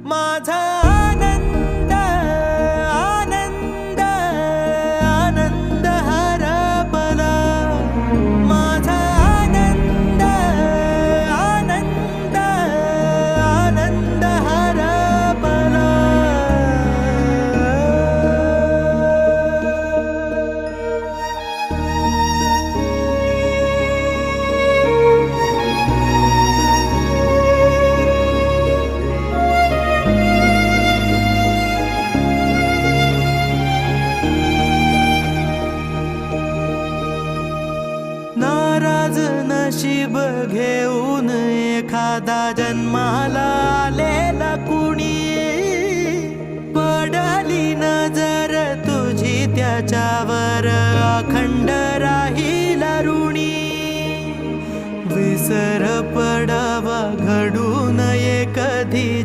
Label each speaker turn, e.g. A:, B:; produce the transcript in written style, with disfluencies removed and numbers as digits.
A: माझा आनंद आनंद आनंद हरपला, माझा आनंद आनंद आनंद हरपला. नाराज नशीब घेऊन एखादा जन्माला आलेला कुणी, पडली नजर तुझी त्याच्यावर अखंड राहील ऋणी. विसर पडावा